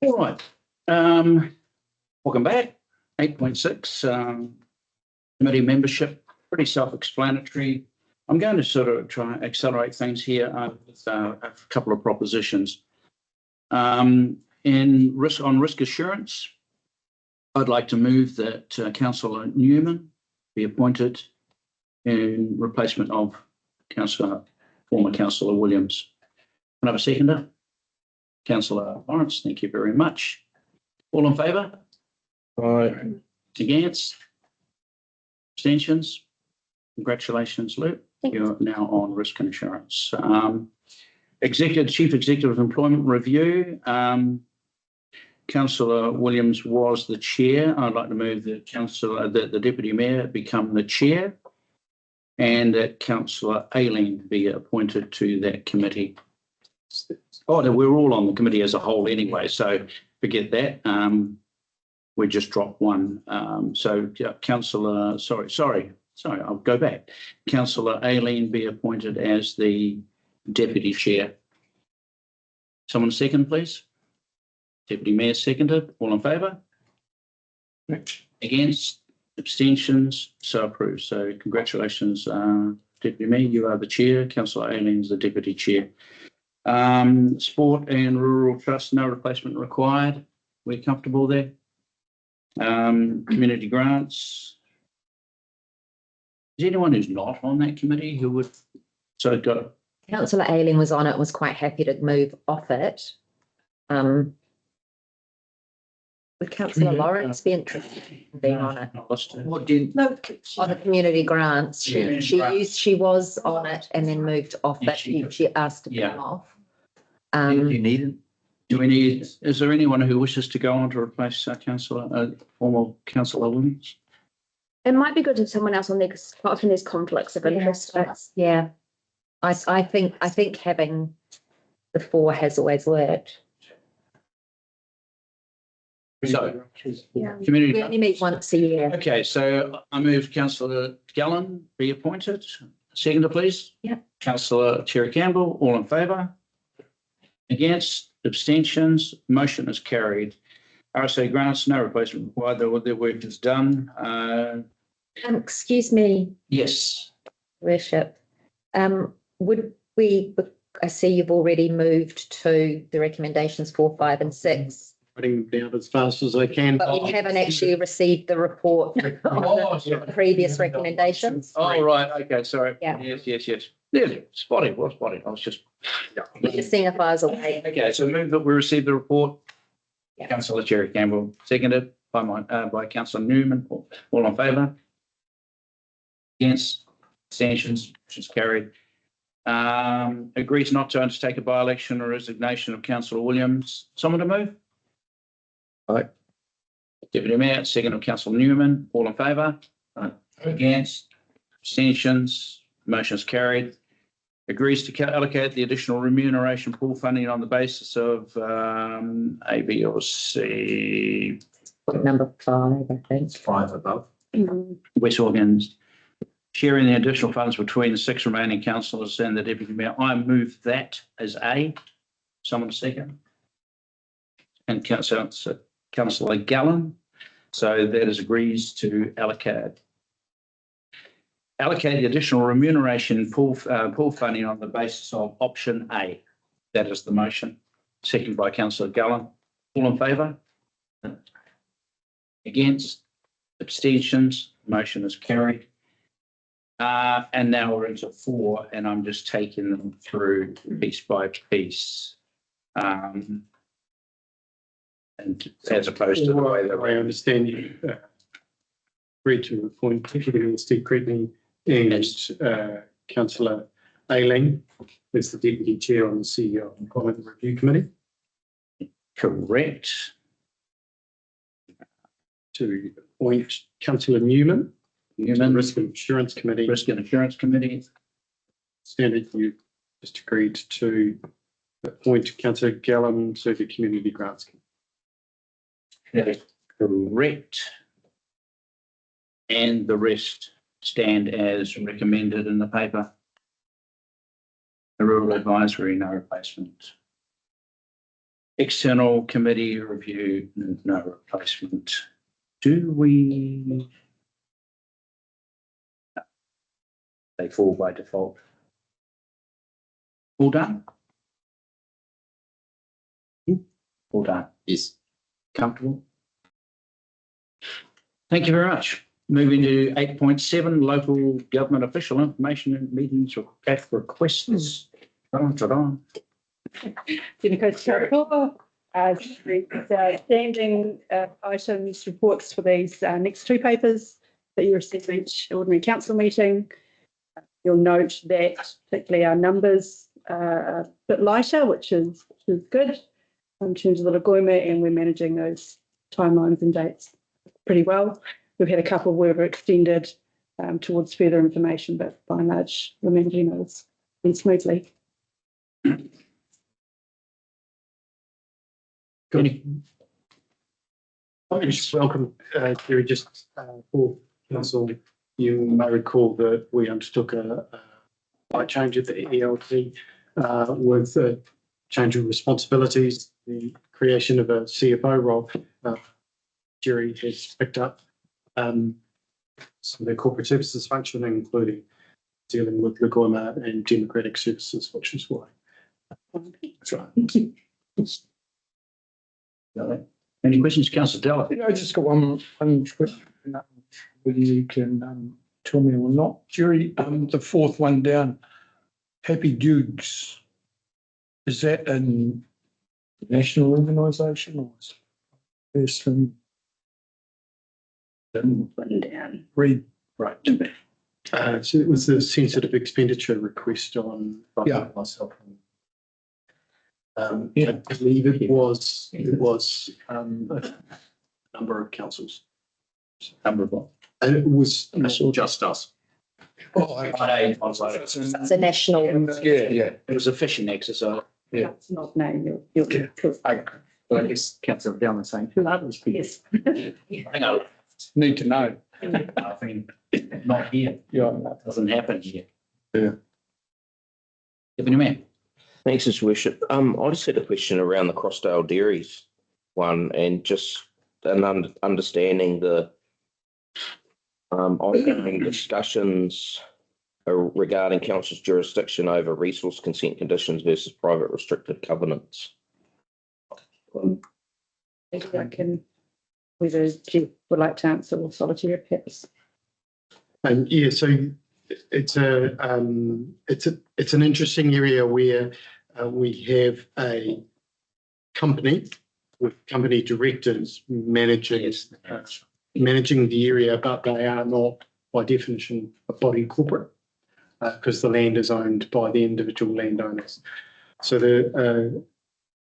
All right. Welcome back. 8.6 committee membership, pretty self-explanatory. I'm going to sort of try and accelerate things here with a couple of propositions. On risk assurance, I'd like to move that Councillor Newman be appointed in replacement of former Councillor Williams. Can I have a seconder? Councillor Lawrence, thank you very much. All in favour? Aye. Against? Abstentions? Congratulations, Luke. You're now on risk insurance. Chief Executive Employment Review. Councillor Williams was the chair. I'd like to move that the Deputy Mayor become the chair and that Councillor Aileen be appointed to that committee. Oh, no, we're all on the committee as a whole anyway, so forget that. We just dropped one. Councillor, sorry, I'll go back. Councillor Aileen be appointed as the Deputy Chair. Someone second, please. Deputy Mayor seconded. All in favour? Against? Abstentions? So approved. So congratulations, Deputy Mayor. You are the Chair. Councillor Aileen is the Deputy Chair. Sport and Rural Trust, no replacement required. We're comfortable there. Community grants. Is anyone who's not on that committee who would? So got Councillor Aileen was on it, was quite happy to move off it. Would Councillor Lawrence be interested in being on it? What did? No, on the community grants. She was on it and then moved off it. She asked to come off. Do you need it? Do we need? Is there anyone who wishes to go on to replace former Councillor Williams? It might be good if someone else on there, because quite often there's conflicts of interest. Yeah, I think having the four has always worked. So, Yeah. community. We only meet once a year. Okay, so I move Councillor Gallen be appointed. Seconder, please. Yeah. Councillor Cherry Campbell, all in favour? Against? Abstentions? Motion is carried. RSA grants, no replacement required. Their work is done. Excuse me, Yes. Worship. Would we? I see you've already moved to the recommendations 4, 5, and 6. Putting them down as fast as I can. But we haven't actually received the report of the previous recommendations. Oh, right. Okay. Sorry. Yeah. Yes. Yeah, spotted. Well spotted. I was just. Just seeing if I was away. Okay. So move that we receive the report. Yeah. Councillor Cherry Campbell, seconded by Councillor Newman. All in favour? Against? Abstentions? Motion's carried. Agrees not to undertake a by-election or resignation of Councillor Williams. Someone to move? Aye. Deputy Mayor, second of Councillor Newman. All in favour? Aye. Against? Abstentions? Motion's carried. Agrees to allocate the additional remuneration pool funding on the basis of A, B, or C. Number 5, I think. 5 above. West Organs. Sharing the additional funds between the 6 remaining councillors and the Deputy Mayor. I move that as A. Someone second. And Councillor Gallen. So that is agrees to allocate the additional remuneration pool funding on the basis of option A. That is the motion. Seconded by Councillor Gallen. All in favour? Against? Abstentions? Motion is carried. And now we're into 4, and I'm just taking them through piece by piece. And as opposed to the way that I understand you agreed to appoint Deputy Steve Cretney and Councillor Aileen as the Deputy Chair on the CEO Employment Review Committee. Correct. To appoint Councillor Newman to the Risk and Insurance Committee. Risk and Insurance Committee. Standard, you just agreed to appoint Councillor Gallen to the Community Grants Committee. That is correct. And the rest stand as recommended in the paper. The Rural Advisory, no replacement. External committee review, no replacement. Do we? They fall by default. All done? All done. Yes. Comfortable? Thank you very much. Moving to 8.7, local government official information and meetings or requests. Ta-da. As standing items, reports for these next two papers that you receive each ordinary council meeting. You'll note that particularly our numbers are a bit lighter, which is good in terms of the Lagoima, and we're managing those timelines and dates pretty well. We've had a couple where we've extended towards further information, but by and large, we're managing those smoothly. Any Welcome, Kerry. Just for council, you may recall that we undertook a slight change at the ELT with a change of responsibilities, the creation of a CFO role. Jerry has picked up some of the corporate services function, including dealing with Lagoima and democratic services, which is why. That's right. Any questions, Councillor Della? I just got one question, whether you can tell me or not. Jerry, the fourth one down, Happy Dukes, is that a national organisation or is it person? Down. Read Right to me. So it was a sensitive expenditure request on Yeah. myself. Yeah. I believe it was a number of councils. Number of what? And it was I saw just us. Oh, It's a national. yeah. It was a fishing exercise. Yeah. That's not name. You'll I guess Councillor Della saying, who are these people? yes. Hang on. Need to know. I mean, not here. Yeah. Doesn't happen here. Yeah. Deputy Mayor. Thanks, His Worship. I just had a question around the Crossdale Dairies one and just understanding the ongoing discussions regarding council's jurisdiction over resource consent conditions versus private restricted covenants. I can, whether Jeff would like to answer or Solitaire perhaps. And yeah, so it's an interesting area where we have a company with company directors managing managing the area, but they are not by definition a body corporate because the land is owned by the individual landowners. So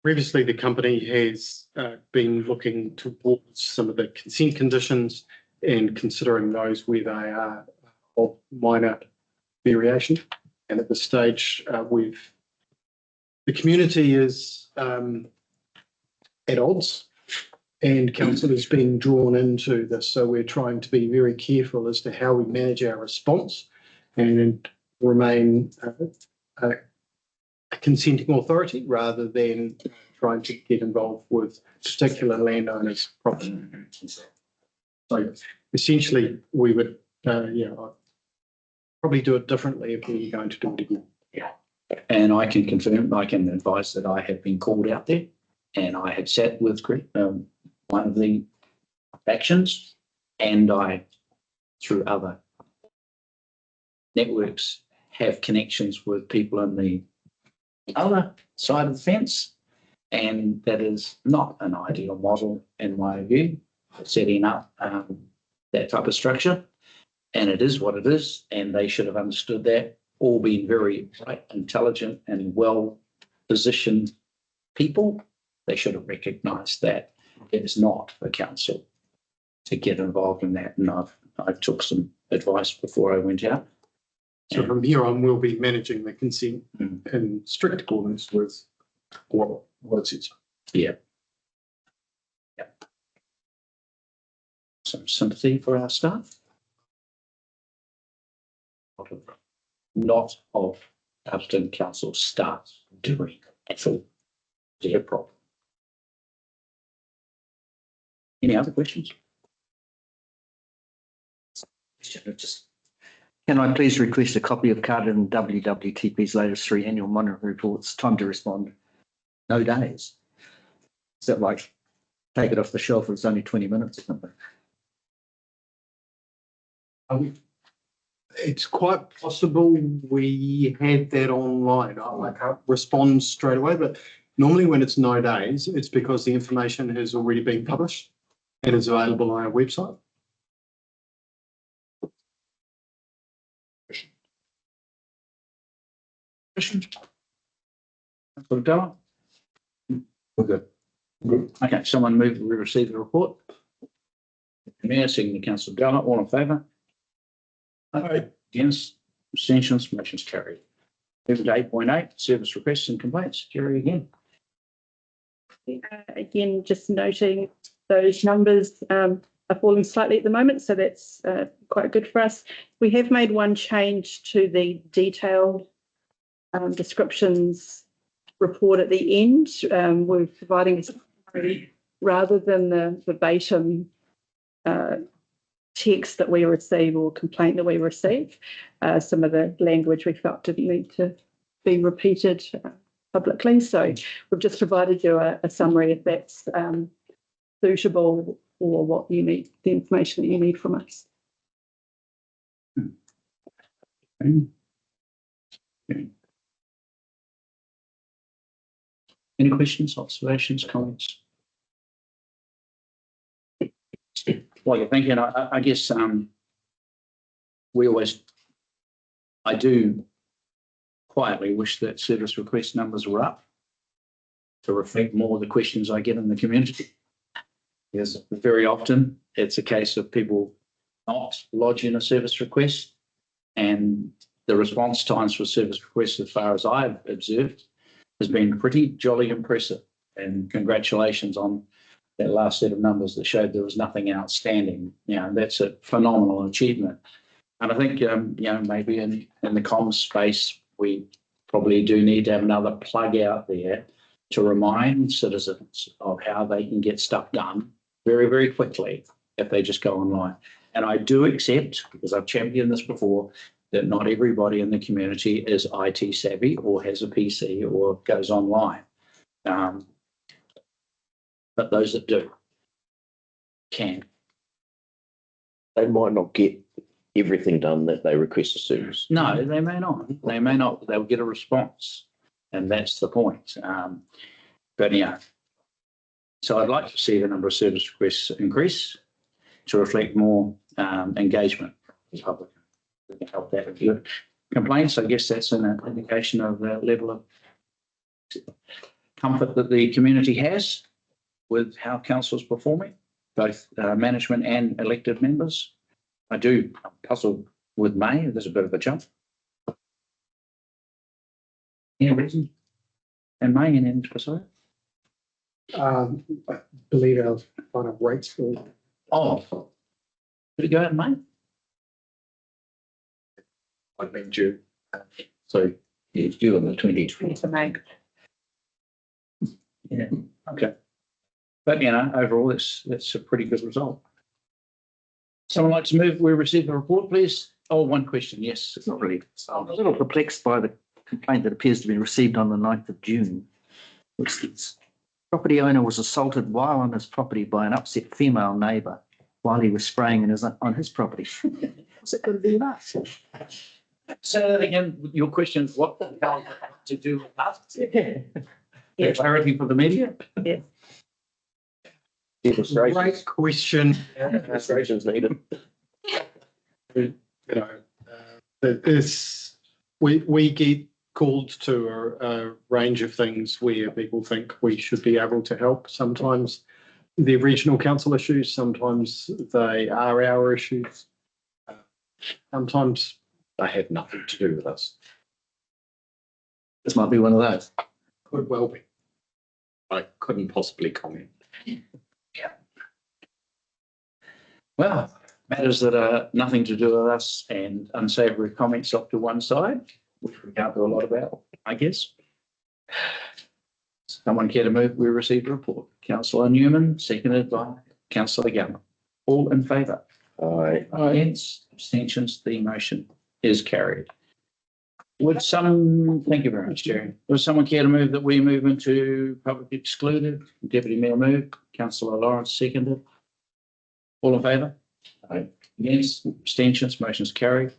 previously the company has been looking towards some of the consent conditions and considering those where they are of minor variation. And at this stage, the community is at odds and council is being drawn into this. So we're trying to be very careful as to how we manage our response and remain a consenting authority rather than trying to get involved with particular landowners' property. So essentially, we would, I'd probably do it differently if we were going to do it again. Yeah. And I can confirm, I can advise that I have been called out there and I had sat with one of the factions and I, through other networks, have connections with people in the other side of the fence. And that is not an ideal model in my view, setting up that type of structure. And it is what it is. And they should have understood that, all being very bright, intelligent and well-positioned people. They should have recognised that it is not the council to get involved in that. And I took some advice before I went out. So from here on, we'll be managing the consent in strict accordance with what it says. Yeah. Yeah. Some sympathy for our staff. Not of Carterton Council staff doing actual their problem. Any other questions? Can I please request a copy of Carterton WWTP's latest 3 annual monitoring reports? Time to respond. No days. Is that like take it off the shelf? It's only 20 minutes or something. It's quite possible we had that online. I can't respond straight away, but normally when it's no days, it's because the information has already been published and is available on our website. Questions? Councillor Della? We're good. Okay, someone move, we receive the report. Mayor, second Councillor Della, all in favour? Against, abstentions, motion's carried. Move to 8.8, service requests and complaints. Jerry again. Again, just noting those numbers are falling slightly at the moment, so that's quite good for us. We have made one change to the detailed descriptions report at the end. We're providing a summary rather than the verbatim text that we receive or complaint that we receive. Some of the language we felt didn't need to be repeated publicly. So we've just provided you a summary if that's suitable or what you need, the information that you need from us. Okay. Any questions, observations, comments? Well, thank you. And I guess I do quietly wish that service request numbers were up to reflect more of the questions I get in the community. Because very often it's a case of people not lodging a service request, and the response times for service requests, as far as I've observed, has been pretty jolly impressive. And congratulations on that last set of numbers that showed there was nothing outstanding. That's a phenomenal achievement. And I think, maybe in the comms space, we probably do need to have another plug out there to remind citizens of how they can get stuff done very, very quickly if they just go online. And I do accept, because I've championed this before, that not everybody in the community is IT savvy or has a PC or goes online. But those that do can. They might not get everything done that they request a service. No, they may not. They may not. They'll get a response, and that's the point. But yeah, so I'd like to see the number of service requests increase to reflect more engagement from the public. We can help that with good complaints. I guess that's an indication of the level of comfort that the community has with how council is performing, both management and elected members. I'm puzzled with May. There's a bit of a jump. Any reason? And May and in specific? I believe our final rates will. Oh, did it go out in May? I've been due. So it's due on the 20th. To make. Yeah. Okay. But overall, that's a pretty good result. Someone like to move? We receive the report, please. Oh, one question. Yes. It's not really. I'm a little perplexed by the complaint that appears to be received on the 9th of June, which says property owner was assaulted while on his property by an upset female neighbour while he was spraying on his property. What's it going to do with that? So again, your question is what the hell to do with that? Yeah. Clarity for the media? Yes. Great question. Demonstrations needed. We get called to a range of things where people think we should be able to help. Sometimes they're regional council issues, sometimes they are our issues. Sometimes they have nothing to do with us. This might be one of those. Could well be. I couldn't possibly comment. Yeah. Well, matters that are nothing to do with us and unsavoury comments off to one side, which we can't do a lot about, I guess. Someone care to move? We received a report. Councillor Newman, seconded by councillor Gallon. All in favour? Aye. Against, abstentions, the motion is carried. Thank you very much, Jerry. Would someone care to move that we move into public excluded? Deputy Mayor moved, councillor Lawrence seconded. All in favour? Aye. Against, abstentions, motion is carried.